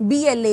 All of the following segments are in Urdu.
BLA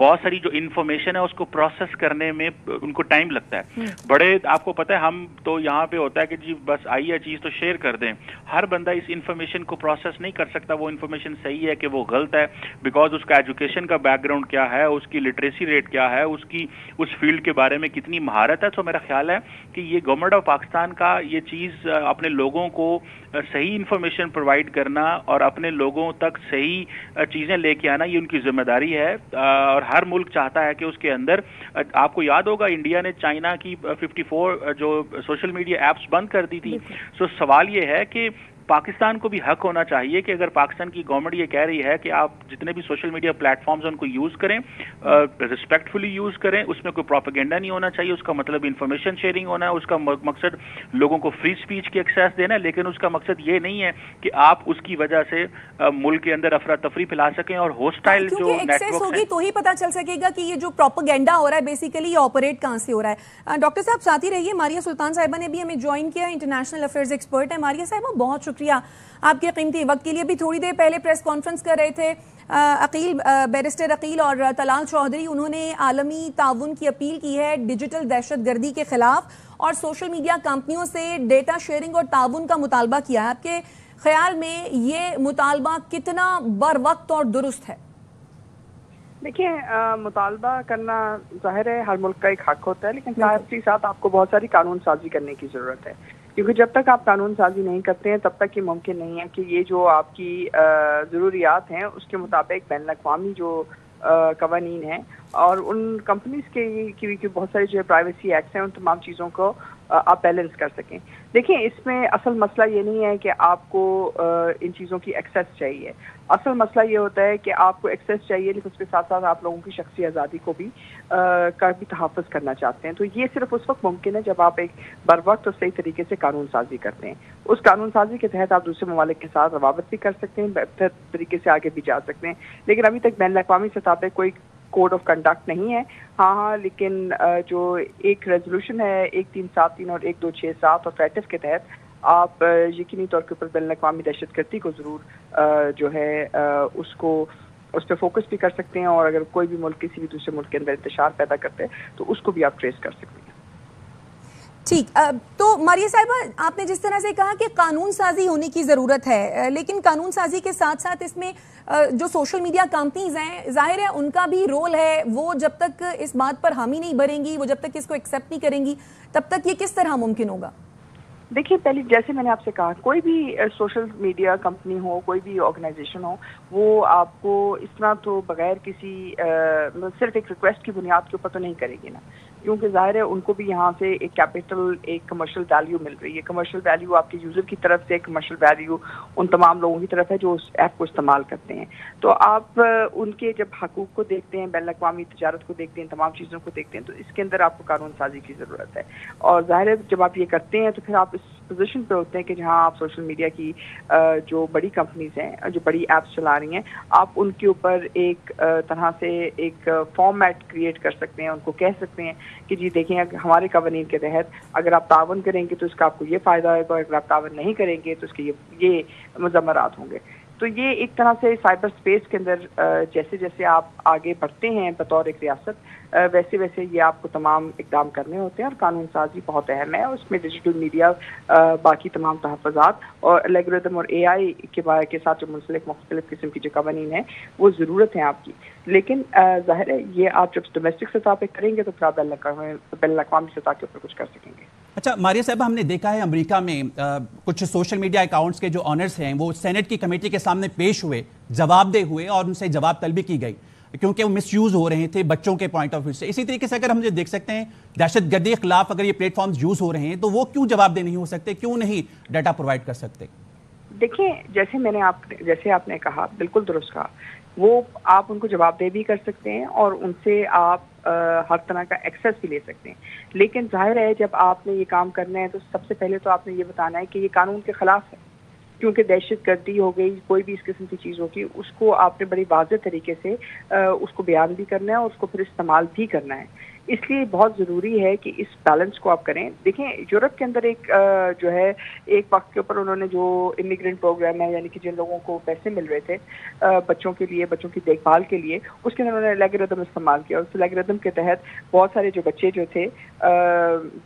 بہت ساری جو انفارمیشن ہے اس کو پروسیس کرنے میں ان کو ٹائم لگتا ہے. بڑے آپ کو پتہ ہے ہم تو یہاں پہ ہوتا ہے کہ جی بس آئی ہے چیز تو شیئر کر دیں. ہر بندہ اس انفارمیشن کو پروسیس نہیں کر سکتا وہ انفارمیشن صحیح ہے کہ وہ غلط ہے, بیکاز اس کا ایجوکیشن کا بیک گراؤنڈ کیا ہے, اس کی لٹریسی ریٹ کیا ہے, اس کی اس فیلڈ کے بارے میں کتنی مہارت ہے. تو میرا خیال ہے کہ یہ گورنمنٹ آف پاکستان کا یہ چیز اپنے لوگوں کو صحیح انفارمیشن پرووائڈ کرنا اور اپنے لوگوں تک صحیح چیزیں لے کے آنا یہ ان کی ذمہ داری ہے. اور ہر ملک چاہتا ہے کہ اس کے اندر, آپ کو یاد ہوگا انڈیا نے چائنا کی 54 جو سوشل میڈیا ایپس بند کر دی تھی. سو سوال یہ ہے کہ پاکستان کو بھی حق ہونا چاہیے کہ اگر پاکستان کی گورنمنٹ یہ کہہ رہی ہے کہ آپ جتنے بھی سوشل میڈیا پلیٹ فارمز ان کو یوز کریں, ریسپیکٹفلی یوز کریں, اس میں کوئی پروپیگنڈا نہیں ہونا چاہیے, اس کا مطلب انفارمیشن شیئرنگ ہونا ہے, اس کا مقصد لوگوں کو فری اسپیچ کی ایکسیس دینا ہے, لیکن اس کا مقصد یہ نہیں ہے کہ آپ اس کی وجہ سے ملک کے اندر افراتفری پھیلا سکیں. اور ہوسٹائل جو نیٹ ورک ہوگی تو ہی پتا چل سکے گا کہ یہ جو پروپیگنڈا ہو رہا ہے بیسیکلی یہ آپریٹ کہاں سے ہو رہا ہے. ڈاکٹر صاحب ساتھ ہی رہیے, ماریہ سلطان صاحبہ نے بھی ہمیں جوائن کیا, انٹرنیشنل افیئرز ایکسپرٹ ہے. ماریہ صاحبہ بہت شکریہ آپ کے قیمتی وقت کے لیے. بھی تھوڑی دیر پہلے پریس کانفرنس کر رہے تھے بیرسٹر عقیل اور طلال چودھری, انہوں نے عالمی تعاون کی اپیل کی ہے ڈیجیٹل دہشت گردی کے خلاف اور سوشل میڈیا کمپنیوں سے ڈیٹا شیئرنگ اور تعاون کا مطالبہ کیا ہے. آپ کے خیال میں یہ مطالبہ کتنا بر وقت اور درست ہے؟ دیکھیں, مطالبہ کرنا ظاہر ہے ہر ملک کا ایک حق ہوتا ہے, لیکن ساتھ ہی ساتھ آپ کو بہت ساری قانون سازی کرنے کی ضرورت ہے, کیونکہ جب تک آپ قانون سازی نہیں کرتے ہیں تب تک یہ ممکن نہیں ہے کہ یہ جو آپ کی ضروریات ہیں اس کے مطابق بین الاقوامی جو قوانین ہیں اور ان کمپنیز کی بہت ساری جو پرائیویسی ایکٹس ہیں ان تمام چیزوں کو آپ بیلنس کر سکیں. دیکھیں, اس میں اصل مسئلہ یہ نہیں ہے کہ آپ کو ان چیزوں کی ایکسیس چاہیے, اصل مسئلہ یہ ہوتا ہے کہ آپ کو ایکسیس چاہیے لیکن اس کے ساتھ ساتھ آپ لوگوں کی شخصی آزادی کو بھی کا بھی تحفظ کرنا چاہتے ہیں. تو یہ صرف اس وقت ممکن ہے جب آپ ایک بر وقت اور صحیح طریقے سے قانون سازی کرتے ہیں. اس قانون سازی کے تحت آپ دوسرے ممالک کے ساتھ روابط بھی کر سکتے ہیں, بہتر طریقے سے آگے بھی جا سکتے ہیں, لیکن ابھی تک بین الاقوامی سطح پہ کوئی کوڈ آف کنڈکٹ نہیں ہے. ہاں لیکن جو ایک ریزولوشن ہے 1373 اور 1267 اور فیٹف کے تحت آپ یقینی طور کے اوپر بین الاقوامی دہشت گردی کو ضرور جو ہے اس پہ فوکس بھی کر سکتے ہیں, اور اگر کوئی بھی ملک کسی بھی دوسرے ملک کے اندر انتشار پیدا کرتے ہیں تو اس کو بھی آپ ٹریس کر سکتے ہیں. ٹھیک, تو ماریہ صاحبہ آپ نے جس طرح سے کہا کہ قانون سازی ہونے کی ضرورت ہے, لیکن قانون سازی کے ساتھ ساتھ اس میں جو سوشل میڈیا کمپنیز ہیں ظاہر ہے ان کا بھی رول ہے, وہ جب تک اس بات پر حامی نہیں بھریں گی, وہ جب تک اس کو ایکسیپٹ نہیں کریں گی تب تک یہ کس طرح ممکن ہوگا؟ دیکھیے, پہلے جیسے میں نے آپ سے کہا, کوئی بھی سوشل میڈیا کمپنی ہو, کوئی بھی آرگنائزیشن ہو, وہ آپ کو اس طرح تو بغیر کسی صرف ایک ریکویسٹ کی بنیاد کے اوپر تو نہیں کرے گی نا, کیونکہ ظاہر ہے ان کو بھی یہاں سے ایک کیپٹل, ایک کمرشل ویلیو مل رہی ہے. کمرشل ویلیو آپ کے یوزر کی طرف سے, کمرشل ویلیو ان تمام لوگوں کی طرف ہے جو اس ایپ کو استعمال کرتے ہیں. تو آپ ان کے جب حقوق کو دیکھتے ہیں, بین الاقوامی تجارت کو دیکھتے ہیں, تمام چیزوں کو دیکھتے ہیں, تو اس کے اندر آپ کو قانون سازی کی ضرورت ہے. اور ظاہر ہے جب آپ یہ کرتے ہیں تو پھر آپ اس پوزیشن پہ ہوتے ہیں کہ جہاں آپ سوشل میڈیا کی جو بڑی کمپنیز ہیں, جو بڑی ایپس چلا رہی ہیں, آپ ان کے اوپر ایک طرح سے ایک فارمیٹ کریٹ کر سکتے ہیں, ان کو کہہ سکتے ہیں کہ جی دیکھیں ہمارے قوانین کے تحت اگر آپ تعاون کریں گے تو اس کا آپ کو یہ فائدہ ہوگا, اگر آپ تعاون نہیں کریں گے تو اس کے یہ مضمرات ہوں گے. تو یہ ایک طرح سے سائبر اسپیس کے اندر جیسے جیسے آپ آگے بڑھتے ہیں بطور ایک ریاست, ویسے ویسے یہ آپ کو تمام اقدام کرنے ہوتے ہیں, اور قانون سازی بہت اہم ہے. اس میں ڈیجیٹل میڈیا, باقی تمام تحفظات اور الگورتھم اور اے آئی کے ساتھ جو منسلک مختلف قسم کی جو قوانین ہیں وہ ضرورت ہیں آپ کی. لیکن ظاہر ہے یہ آپ جب ڈومیسٹک سطح پہ کریں گے تو پھر آپ بین الاقوامی سطح کے اوپر کچھ کر سکیں گے. اچھا ماریہ صاحبہ, ہم نے دیکھا ہے امریکہ میں کچھ سوشل میڈیا اکاؤنٹس کے جو آنرز ہیں وہ سینٹ کی کمیٹی کے سامنے پیش ہوئے, جواب دہ ہوئے اور ان سے جواب طلبی کی گئی کیونکہ وہ مس یوز ہو رہے تھے بچوں کے پوائنٹ آف ویو سے. اسی طریقے سے اگر ہم یہ دیکھ سکتے ہیں دہشت گردی کے خلاف اگر یہ پلیٹ فارمز یوز ہو رہے ہیں تو وہ کیوں جواب دہ نہیں ہو سکتے, کیوں نہیں ڈیٹا پرووائڈ کر سکتے؟ دیکھیں, جیسے آپ نے کہا, بالکل درست کہا, وہ آپ ان کو جواب دہ بھی کر سکتے ہیں اور ان سے آپ ہر طرح کا ایکسیس بھی لے سکتے ہیں. لیکن ظاہر ہے جب آپ نے یہ کام کرنا ہے تو سب سے پہلے تو آپ نے یہ بتانا ہے کہ یہ قانون کے خلاف ہے, کیونکہ دہشت گردی ہو گئی, کوئی بھی اس قسم کی چیز ہوگی, اس کو آپ نے بڑی واضح طریقے سے اس کو بیان بھی کرنا ہے اور اس کو پھر استعمال بھی کرنا ہے. اس لیے بہت ضروری ہے کہ اس بیلنس کو آپ کریں. دیکھیں یورپ کے اندر ایک جو ہے ایک وقت کے اوپر انہوں نے جو امیگرینٹ پروگرام ہے، یعنی کہ جن لوگوں کو پیسے مل رہے تھے بچوں کے لیے، بچوں کی دیکھ بھال کے لیے، اس کے اندر انہوں نے الگورتھم استعمال کیا. اس الگورتھم کے تحت بہت سارے جو بچے جو تھے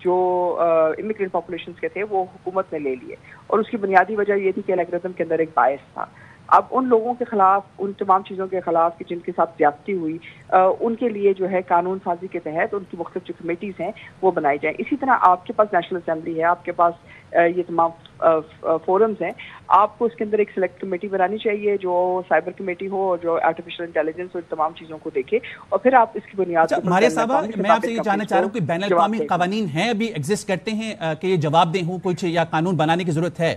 جو امیگرینٹ پاپولیشنس کے تھے وہ حکومت نے لے لیے، اور اس کی بنیادی وجہ یہ تھی کہ الگورتھم کے اندر ایک باعث تھا. اب ان لوگوں کے خلاف، ان تمام چیزوں کے خلاف کہ جن کے ساتھ زیادتی ہوئی، ان کے لیے جو ہے قانون سازی کے تحت ان کی مختلف جو کمیٹیز ہیں وہ بنائی جائیں. اسی طرح آپ کے پاس نیشنل اسمبلی ہے، آپ کے پاس یہ تمام فورمز ہیں. آپ کو اس کے اندر ایک سلیکٹ کمیٹی بنانی چاہیے جو سائبر کمیٹی ہو اور جو آرٹیفیشل انٹیلیجنس اور تمام چیزوں کو دیکھے، اور پھر آپ اس کی بنیاد پر. ماریہ صاحبہ، میں آپ سے یہ جاننا چاہ رہا ہوں کہ بین الاقوامی قوانین ہیں ابھی ایگزسٹ کرتے ہیں کہ یہ جواب دیں ہوں کچھ، یا قانون بنانے کی ضرورت ہے؟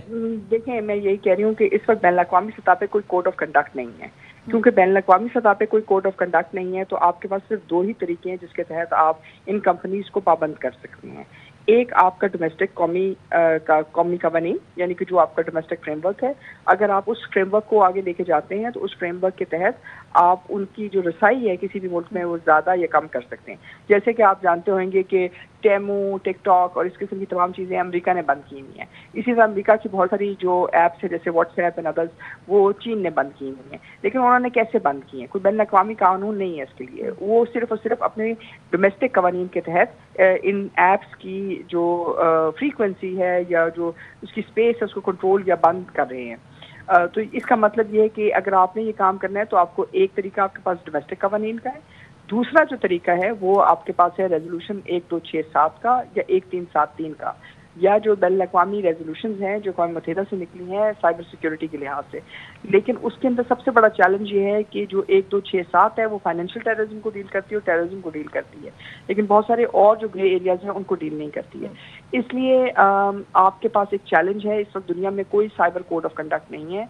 دیکھیں میں یہی کہہ رہی ہوں کہ اس وقت بین الاقوامی سطح پہ کوئی کوڈ آف کنڈکٹ نہیں ہے. کیونکہ بین الاقوامی سطح پہ کوئی کوڈ آف کنڈکٹ نہیں ہے تو آپ کے پاس صرف 2 ہی طریقے ہیں جس کے تحت آپ ان کمپنیز کو پابند کر سکتے ہیں. ایک آپ کا ڈومیسٹک قومی قوانین، یعنی کہ جو آپ کا ڈومیسٹک فریم ورک ہے، اگر آپ اس فریم ورک کو آگے لے کے جاتے ہیں تو اس فریم ورک کے تحت آپ ان کی جو رسائی ہے کسی بھی ملک میں وہ زیادہ یا کم کر سکتے ہیں. جیسے کہ آپ جانتے ہوں گے کہ ٹیمو، ٹک ٹاک اور اس قسم کی تمام چیزیں امریکہ نے بند کی ہوئی ہیں. اسی طرح امریکہ کی بہت ساری جو ایپس ہیں جیسے واٹس ایپ اینڈ ادرس وہ چین نے بند کی ہوئی ہیں. لیکن انہوں نے کیسے بند کی ہیں؟ کوئی بین الاقوامی قانون نہیں ہے اس کے لیے. وہ صرف اور صرف اپنے ڈومیسٹک قوانین کے تحت ان ایپس کی جو فریکوینسی ہے یا جو اس کی اسپیس ہے اس کو کنٹرول یا بند کر رہے ہیں. تو اس کا مطلب یہ ہے کہ اگر آپ نے یہ کام کرنا ہے تو آپ کو ایک طریقہ آپ کے پاس ڈومیسٹک قوانین کا ہے، دوسرا جو طریقہ ہے وہ آپ کے پاس ہے ریزولوشن 1267 کا یا 1373 کا، یا جو بین الاقوامی ریزولوشنز ہیں جو اقوام متحدہ سے نکلی ہیں سائبر سیکیورٹی کے لحاظ سے. لیکن اس کے اندر سب سے بڑا چیلنج یہ ہے کہ جو 1267 ہے وہ فائنینشیل ٹیررزم کو ڈیل کرتی ہے اور ٹیررزم کو ڈیل کرتی ہے، لیکن بہت سارے اور جو گرے ایریاز ہیں ان کو ڈیل نہیں کرتی ہے. اس لیے آپ کے پاس ایک چیلنج ہے. اس وقت دنیا میں کوئی سائبر کوڈ آف کنڈکٹ نہیں ہے،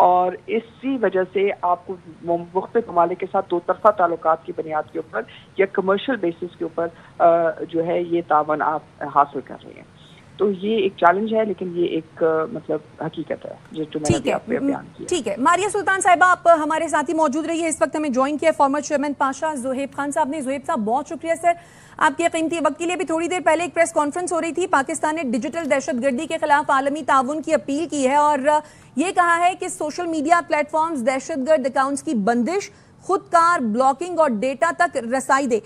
اور اسی وجہ سے آپ کو مختلف ممالک کے ساتھ 2 طرفہ تعلقات کی بنیاد کے اوپر یا کمرشل بیسس کے اوپر جو ہے یہ تعاون آپ حاصل کر رہے ہیں. تو یہ ایک چیلنج ہے، لیکن یہ ایک مطلب حقیقت ہے جو میں نے آپ پہ بیان کیا. ٹھیک ہے ماریہ سلطان صاحبہ، آپ ہمارے ساتھ ہی موجود رہیے. اس وقت ہمیں جوائن کیا فارمر چیئرمین پاشا زہیب خان صاحب نے. زہیب صاحب بہت شکریہ سر آپ کے قیمتی وقت کے لیے. بھی تھوڑی دیر پہلے ایک پریس کانفرنس ہو رہی تھی، پاکستان نے ڈیجیٹل دہشت گردی کے خلاف عالمی تعاون کی اپیل کی ہے اور یہ کہا ہے کہ سوشل میڈیا پلیٹ فارمز دہشت گرد اکاؤنٹس کی بندش، خود کار بلاکنگ اور ڈیٹا تک رسائی دے.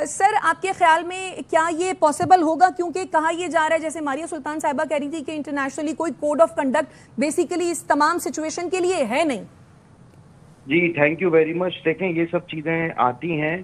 سر آپ کے خیال میں کیا یہ پاسبل ہوگا؟ کیونکہ کہا یہ جا رہا ہے، جیسے ماریہ سلطان صاحبہ کہہ رہی تھی کہ انٹرنیشنلی کوئی کوڈ آف کنڈکٹ بیسیکلی اس تمام سچویشن کے لیے ہے نہیں. جی تھینک یو ویری مچ. دیکھیں یہ سب چیزیں آتی ہیں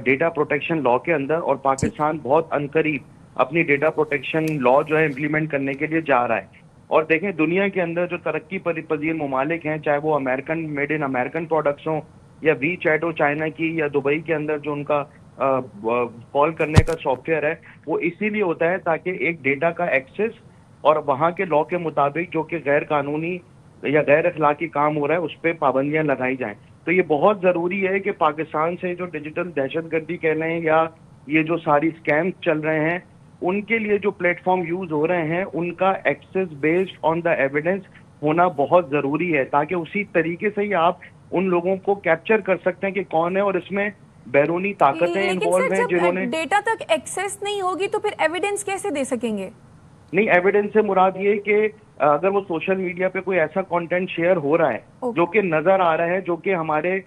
ڈیٹا پروٹیکشن لا کے اندر، اور پاکستان بہت عنقریب اپنی ڈیٹا پروٹیکشن لا جو ہے امپلیمنٹ کرنے کے لیے جا رہا ہے. اور دیکھیں دنیا کے اندر جو ترقی پذیر ممالک ہیں، چاہے وہ American made in American products ہوں یا وی چیٹ ہو چائنا کی، یا دبئی کے اندر جو ان کا کال کرنے کا سافٹ ویئر ہے، وہ اسی لیے ہوتا ہے تاکہ ایک ڈیٹا کا ایکسس اور وہاں کے لا کے مطابق جو کہ غیر قانونی یا غیر اخلاقی کام ہو رہا ہے اس پہ پابندیاں لگائی جائیں. تو یہ بہت ضروری ہے کہ پاکستان سے جو ڈیجیٹل دہشت گردی کہہ لیں یا یہ جو ساری اسکیمز چل رہے ہیں ان کے لیے جو پلیٹ فارم یوز ہو رہے ہیں ان کا access based on the evidence ہونا بہت ضروری ہے، تاکہ اسی طریقے سے ہی آپ ان لوگوں کو کیپچر کر سکتے ہیں کہ کون ہے، اور اس میں بیرونی طاقتیں انوالو ہیں جنہوں نے. ڈیٹا تک ایکسس نہیں ہوگی تو پھر ایویڈنس کیسے دے سکیں گے؟ نہیں، ایویڈنس سے مراد یہ کہ اگر وہ سوشل میڈیا پہ کوئی ایسا کانٹینٹ شیئر ہو رہا ہے جو کہ نظر آ رہا ہے، جو کہ ہمارے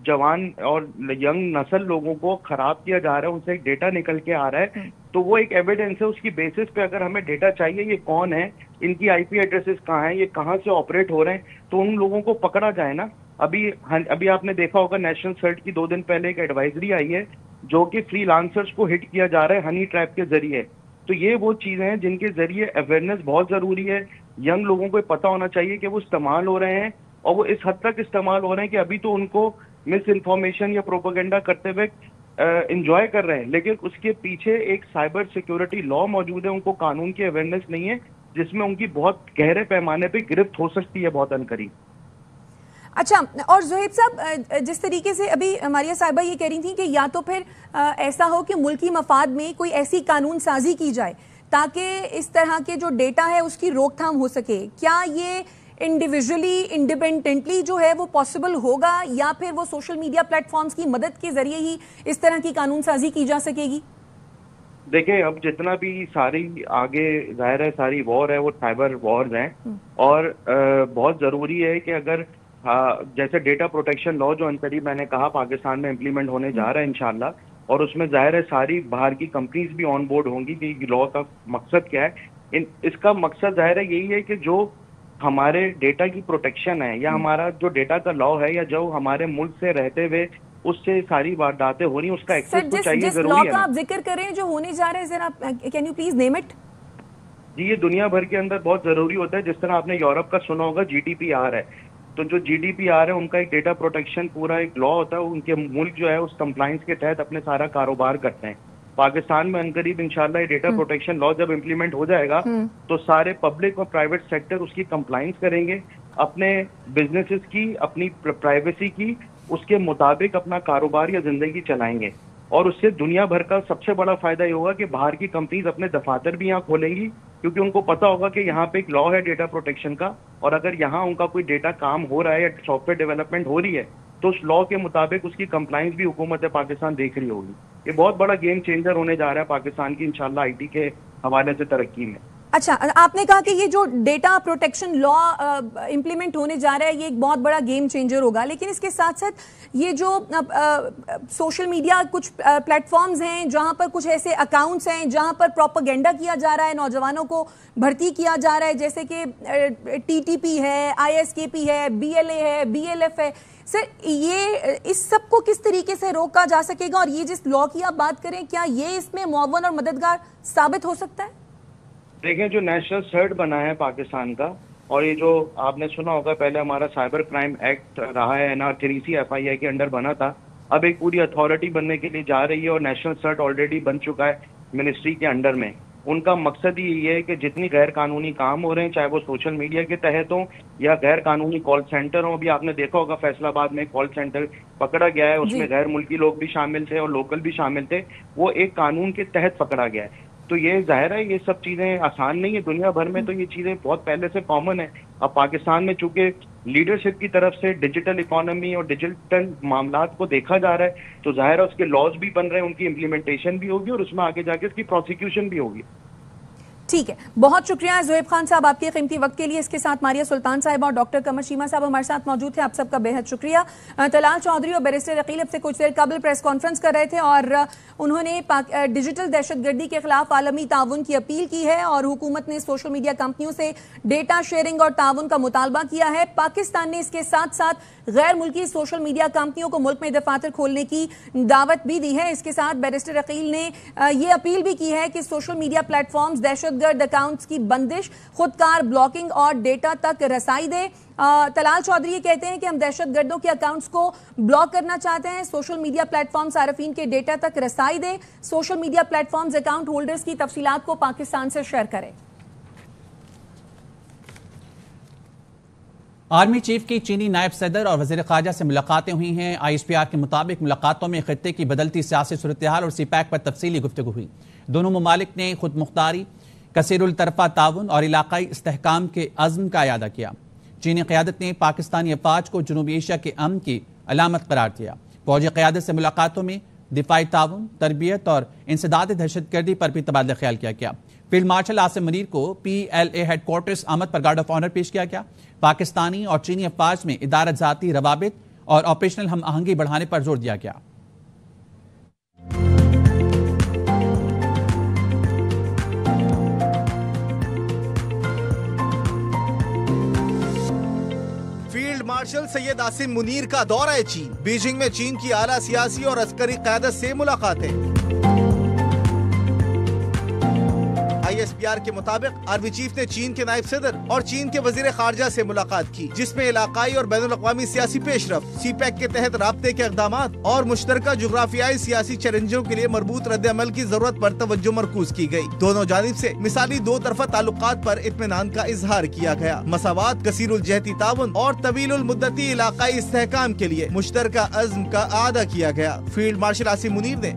جوان اور ینگ نسل لوگوں کو خراب کیا جا رہا ہے، ان سے ایک ڈیٹا نکل کے آ رہا ہے، تو وہ ایک ایویڈنس ہے. اس کی بیسس پہ اگر ہمیں ڈیٹا چاہیے یہ کون ہے، ان کی آئی پی ایڈریسز کہاں ہیں، یہ کہاں سے آپریٹ ہو رہے ہیں، تو ان لوگوں کو پکڑا جائے نا. ابھی آپ نے دیکھا ہوگا نیشنل سرٹ کی 2 دن پہلے ایک ایڈوائزری آئی ہے جو کہ فری لانسرز کو ہٹ کیا جا رہا ہے ہنی ٹریپ کے ذریعے. تو یہ وہ چیزیں ہیں جن کے ذریعے اویئرنیس بہت ضروری ہے. ینگ لوگوں کو پتہ ہونا چاہیے کہ وہ استعمال ہو رہے ہیں، اور وہ اس حد تک استعمال ہو رہے ہیں کہ ابھی تو ان کو مس انفارمیشن یا پروپیگنڈا کرتے ہوئے انجوائے کر رہے ہیں، لیکن اس کے پیچھے ایک سائبر سیکیورٹی لا موجود ہے. ان کو قانون کی اویئرنیس نہیں ہے جس میں ان کی بہت گہرے پیمانے پہ گرفت ہو سکتی ہے بہت عنقریب. اچھا، اور زہیب صاحب جس طریقے سے ابھی ماریہ صاحبہ یہ کہہ رہی تھیں کہ یا تو پھر ایسا ہو کہ ملکی مفاد میں کوئی ایسی قانون سازی کی جائے تاکہ اس طرح کے جو ڈیٹا ہے اس کی روک تھام ہو سکے، کیا یہ انڈیویجولی انڈیپینڈنٹلی جو ہے وہ پاسبل ہوگا یا پھر وہ سوشل میڈیا پلیٹ فارمز کی مدد کے ذریعے ہی اس طرح کی قانون سازی کی جا سکے گی؟ دیکھیں اب جتنا بھی ساری آگے ظاہر ہے ساری وار ہے وہ سائبر وارز ہیں، اور بہت ضروری ہے کہ اگر جیسے ڈیٹا پروٹیکشن لا جو انقریب میں نے کہا پاکستان میں امپلیمنٹ ہونے جا رہا ہے انشاءاللہ، اور اس میں ظاہر ہے ساری باہر کی کمپنیز بھی آن بورڈ ہوں گی کہ لا کا مقصد کیا ہے. اس کا مقصد ظاہر ہے یہی ہے کہ جو ہمارے ڈیٹا کی پروٹیکشن ہے یا ہمارا جو ڈیٹا کا لا ہے یا جو ہمارے ملک سے رہتے ہوئے اس سے ساری وارداتیں ہو رہی ہیں اس کا ایکسس تو چاہیے، ضروری ہے. جس لا کا آپ ذکر کریں جو ہونے جا رہے ہیں ذرا can you please name it? جی یہ دنیا بھر کے اندر بہت ضروری ہوتا ہے. جس طرح آپ نے یورپ کا سنا ہوگا GDPR ہے، تو جو GDPR ہے ان کا ایک ڈیٹا پروٹیکشن پورا ایک لا ہوتا ہے. ان کے ملک جو ہے اس کمپلائنس کے تحت اپنے سارا کاروبار کرتے ہیں. پاکستان میں عنقریب انشاءاللہ یہ ڈیٹا پروٹیکشن لا جب امپلیمنٹ ہو جائے گا تو سارے پبلک اور پرائیویٹ سیکٹر اس کی کمپلائنس کریں گے، اپنے بزنسز کی، اپنی پرائیویسی کی اس کے مطابق اپنا کاروبار یا زندگی چلائیں گے. اور اس سے دنیا بھر کا سب سے بڑا فائدہ یہ ہوگا کہ باہر کی کمپنیز اپنے دفاتر بھی یہاں کھولیں گی، کیونکہ ان کو پتا ہوگا کہ یہاں پہ ایک لا ہے ڈیٹا پروٹیکشن کا، اور اگر یہاں ان کا کوئی ڈیٹا کام ہو رہا ہے یا سافٹ ویئر ڈیولپمنٹ ہو رہی ہے تو اس لا کے مطابق اس کی کمپلائنس بھی حکومت پاکستان دیکھ رہی ہوگی. یہ بہت بڑا گیم چینجر ہونے جا رہا ہے پاکستان کی انشاءاللہ IT کے حوالے سے ترقی میں. اچھا، آپ نے کہا کہ یہ جو ڈیٹا پروٹیکشن لا امپلیمنٹ ہونے جا رہا ہے یہ ایک بہت بڑا گیم چینجر ہوگا، لیکن اس کے ساتھ ساتھ یہ جو سوشل میڈیا کچھ پلیٹ فارمز ہیں جہاں پر کچھ ایسے اکاؤنٹس ہیں جہاں پر پروپیگنڈا کیا جا رہا ہے، نوجوانوں کو بھرتی کیا جا رہا ہے، جیسے کہ TTP ہے، ISKP ہے، BLA ہے، BLF ہے. سر یہ اس سب کو کس طریقے سے روکا جا سکے گا، اور یہ جس لا کی آپ بات کریں کیا یہ اس میں معاون اور مددگار ثابت ہو سکتا ہے؟ دیکھیں جو نیشنل سرٹ بنا ہے پاکستان کا، اور یہ جو آپ نے سنا ہوگا پہلے ہمارا سائبر کرائم ایکٹ رہا ہے NR3C FII کے انڈر بنا تھا، اب ایک پوری اتھارٹی بننے کے لیے جا رہی ہے اور نیشنل سرٹ آلریڈی بن چکا ہے منسٹری کے انڈر میں. ان کا مقصد یہ ہے کہ جتنی غیر قانونی کام ہو رہے ہیں چاہے وہ سوشل میڈیا کے تحت ہوں یا غیر قانونی کال سینٹر ہوں. ابھی آپ نے دیکھا ہوگا فیصل آباد میں کال سینٹر پکڑا گیا ہے، اس میں غیر ملکی لوگ بھی شامل تھے اور لوکل بھی شامل تھے، وہ ایک قانون کے تحت پکڑا گیا ہے. تو یہ ظاہر ہے یہ سب چیزیں آسان نہیں ہے، دنیا بھر میں تو یہ چیزیں بہت پہلے سے کامن ہے. اب پاکستان میں چونکہ لیڈرشپ کی طرف سے ڈیجیٹل اکانومی اور ڈیجیٹل معاملات کو دیکھا جا رہا ہے تو ظاہر ہے اس کے لاز بھی بن رہے ہیں، ان کی امپلیمنٹیشن بھی ہوگی اور اس میں آگے جا کے اس کی پروسیکیوشن بھی ہوگی. ٹھیک ہے، بہت شکریہ زہیب خان صاحب آپ کے قیمتی وقت کے لیے. اس کے ساتھ ماریہ سلطان صاحب اور ڈاکٹر قمر شیما صاحب ہمارے ساتھ موجود تھے. آپ سب کا بے حد شکریہ. طلال چودھری اور بیرسٹر عقیل اب سے کچھ دیر قبل پریس کانفرنس کر رہے تھے اور انہوں نے ڈیجیٹل دہشت گردی کے خلاف عالمی تعاون کی اپیل کی ہے اور حکومت نے سوشل میڈیا کمپنیوں سے ڈیٹا شیئرنگ اور تعاون کا مطالبہ کیا ہے. پاکستان نے اس کے ساتھ ساتھ غیر ملکی سوشل میڈیا کمپنیوں کو ملک میں دفاتر کھولنے کی دعوت بھی دی ہے. اس کے ساتھ بیرسٹر عقیل نے یہ اپیل بھی کی ہے کہ سوشل میڈیا پلیٹ فارمز دہشت گرد اکاؤنٹس کی بندش، خودکار بلاکنگ اور ڈیٹا تک رسائی دے. طلال چودھری یہ کہتے ہیں کہ ہم دہشت گردوں کے اکاؤنٹس کو بلاک کرنا چاہتے ہیں. سوشل میڈیا پلیٹ فارم صارفین کے ڈیٹا تک رسائی دے. Social media platforms account holders کی تفصیلات کو پاکستان سے شیئر کریں. آرمی چیف کی چینی نائب صدر اور وزیر خارجہ سے ملاقاتیں ہوئی ہیں. ISPR کے مطابق ملاقاتوں میں خطے کی بدلتی سیاسی صورتحال اور CPEC پر تفصیلی گفتگو ہوئی. دونوں ممالک نے خود مختاری، کثیر الطرفہ تعاون اور علاقائی استحکام کے عزم کا اعادہ کیا. چینی قیادت نے پاکستانی افواج کو جنوبی ایشیا کے امن کی علامت قرار دیا. فوجی قیادت سے ملاقاتوں میں دفاعی تعاون، تربیت اور انسداد دہشت گردی پر بھی تبادلہ خیال کیا گیا. فیلڈ مارشل عاصم منیر کو PLA ہیڈ کوارٹرز آمد پر گارڈ آف آنر پیش کیا گیا. پاکستانی اور چینی افواج میں ادارت ذاتی روابط اور آپریشنل ہم آہنگی بڑھانے پر زور دیا گیا. فیلڈ مارشل سید عاصم منیر کا دورہ چین. بیجنگ میں چین کی اعلیٰ سیاسی اور عسکری قیادت سے ملاقاتیں. ISPR کے مطابق آرمی چیف نے چین کے نائب صدر اور چین کے وزیر خارجہ سے ملاقات کی، جس میں علاقائی اور بین الاقوامی سیاسی پیش رفت، CPEC کے تحت رابطے کے اقدامات اور مشترکہ جغرافیائی سیاسی چیلنجوں کے لیے مربوط رد عمل کی ضرورت پر توجہ مرکوز کی گئی. دونوں جانب سے مثالی دو طرفہ تعلقات پر اطمینان کا اظہار کیا گیا. مساوات، کثیر الجہتی تعاون اور طویل المدتی علاقائی استحکام کے لیے مشترکہ عزم کا اعادہ کیا گیا. فیلڈ مارشل عاصم منیر نے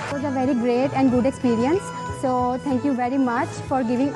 It was a very great and good experience. So thank you very much for giving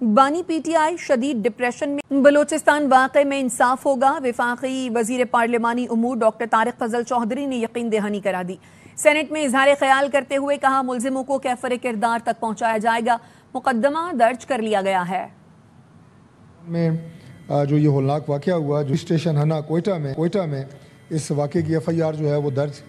بانی پی ٹی آئی شدید ڈپریشن میں، بلوچستان واقعے میں انصاف ہوگا، وفاقی وزیر پارلیمانی امور ڈاکٹر طارق فضل چودھری نے یقین دہانی کرا دی۔ سینٹ میں اظہار خیال کرتے ہوئے کہا ملزموں کو کیفر کردار تک پہنچایا جائے گا، مقدمہ درج کر لیا گیا ہے۔ میں جو یہ ہولناک واقعہ ہوا جو اسٹیشن ہنا کوئٹہ میں اس واقعے کی ایف آئی آر جو ہے وہ درج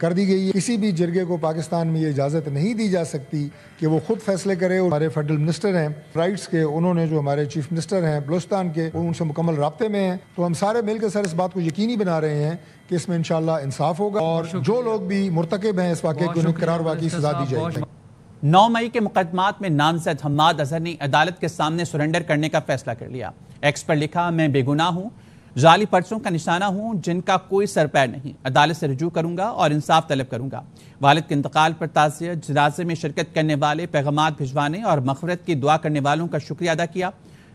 کر دی گئی ہے۔ کسی بھی جرگے کو پاکستان میں یہ اجازت نہیں دی جا سکتی کہ وہ خود فیصلے کرے۔ ہمارے فیڈرل منسٹر ہیں رائٹس کے، انہوں نے جو ہمارے چیف منسٹر ہیں بلوچستان کے، وہ ان سے مکمل رابطے میں ہیں، تو ہم سارے مل کے سر اس بات کو یقینی بنا رہے ہیں کہ اس میں انشاءاللہ انصاف ہوگا اور جو لوگ بھی مرتکب ہیں اس واقعے کو انہیں قرار واقعی سزا دی جائے گی۔ 9 مئی کے مقدمات میں نامزد حماد اظہر نے عدالت کے سامنے سرنڈر کرنے کا فیصلہ کر لیا۔ ایکس پر لکھا میں بے گناہ ہوں، ذالی پرچوں کا نشانہ ہوں جن کا کوئی سر پیر نہیں، عدالت سے رجوع کروں گا اور انصاف طلب کروں گا۔ والد کے انتقال پر تعزیت، جنازے میں شرکت کرنے والے، پیغامات بھجوانے اور مغفرت کی دعا کرنے والوں کا شکریہ ادا کیا۔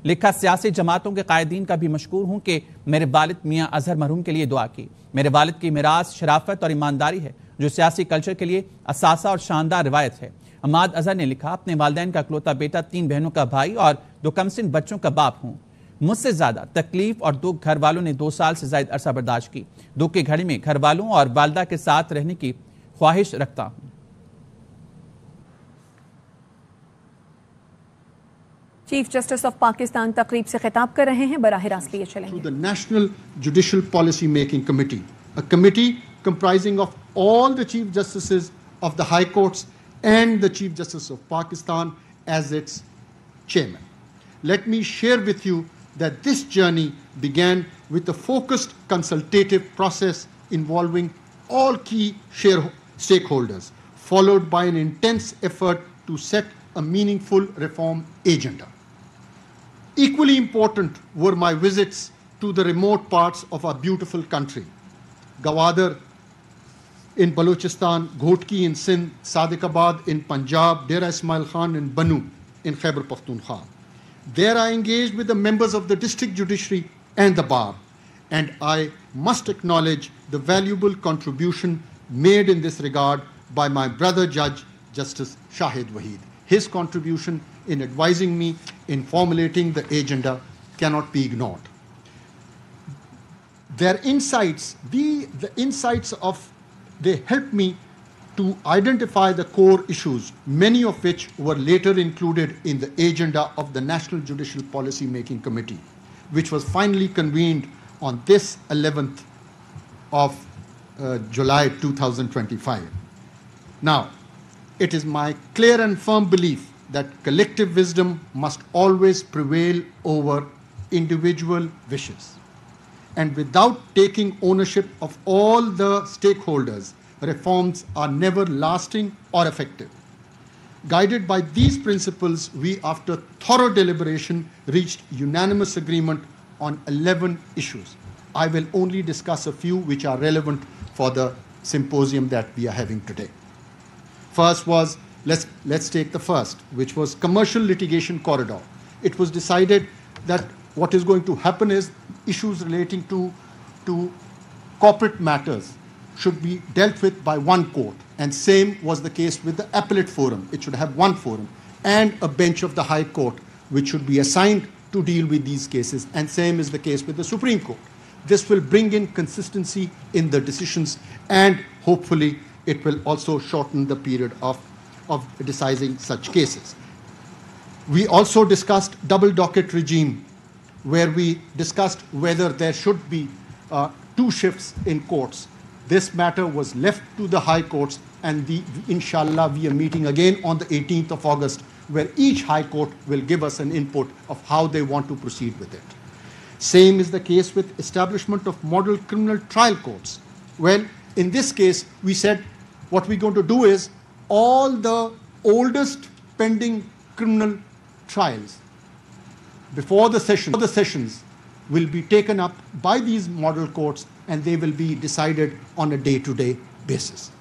لکھا سیاسی جماعتوں کے قائدین کا بھی مشکور ہوں کہ میرے والد میاں اظہر مرحوم کے لیے دعا کی۔ میرے والد کی میراث شرافت اور ایمانداری ہے جو سیاسی کلچر کے لیے اثاثہ اور شاندار روایت ہے۔ حماد اظہر نے لکھا اپنے والدین کا اکلوتا بیٹا، 3 بہنوں کا بھائی اور 2 کمسن بچوں کا باپ ہوں۔ مجھ سے زیادہ تکلیف اور دکھ گھر والوں نے 2 سال سے زائد عرصہ برداشت کی۔ دکھ کی گھڑی میں گھر والوں اور والدہ کے ساتھ رہنے کی خواہش رکھتا ہوں۔ چیف جسٹس آف پاکستان تقریب سے خطاب کر رہے ہیں، براہ راست لیے چلیں گے۔ The National Judicial Policy Making Committee, a committee comprising of all the Chief Justices of the High Courts and the Chief Justice of Pakistan as its chairman. Let me share with you that this journey began with a focused consultative process involving all key stakeholders, followed by an intense effort to set a meaningful reform agenda. Equally important were my visits to the remote parts of our beautiful country: Gawadar in Balochistan, Ghotki in Sindh, Sadiqabad in Punjab, Dera Ismail Khan in Banu in Khyber Pakhtunkhwa. There I engaged with the members of the district judiciary and the bar, and I must acknowledge the valuable contribution made in this regard by my brother judge, Justice Shahid Waheed. His contribution in advising me in formulating the agenda cannot be ignored. Their insights, they helped me to identify the core issues, many of which were later included in the agenda of the National Judicial Policy Making Committee, which was finally convened on this 11th of July 2025. Now, it is my clear and firm belief that collective wisdom must always prevail over individual wishes. And without taking ownership of all the stakeholders, reforms are never lasting or effective. Guided by these principles, we, after thorough deliberation, reached unanimous agreement on 11 issues. I will only discuss a few which are relevant for the symposium that we are having today. First was, let's take the first, which was commercial litigation corridor. It was decided that what is going to happen is issues relating to corporate matters should be dealt with by one court, and same was the case with the appellate forum. It should have one forum and a bench of the High Court which should be assigned to deal with these cases, and same is the case with the Supreme Court. This will bring in consistency in the decisions, and hopefully it will also shorten the period of deciding such cases. We also discussed double docket regime, where we discussed whether there should be 2 shifts in courts. This matter was left to the High Courts, and inshallah we are meeting again on the 18th of August, where each High Court will give us an input of how they want to proceed with it. Same is the case with establishment of model criminal trial courts. Well, in this case, we said what we're going to do is all the oldest pending criminal trials before the sessions will be taken up by these model courts, and they will be decided on a day-to-day basis.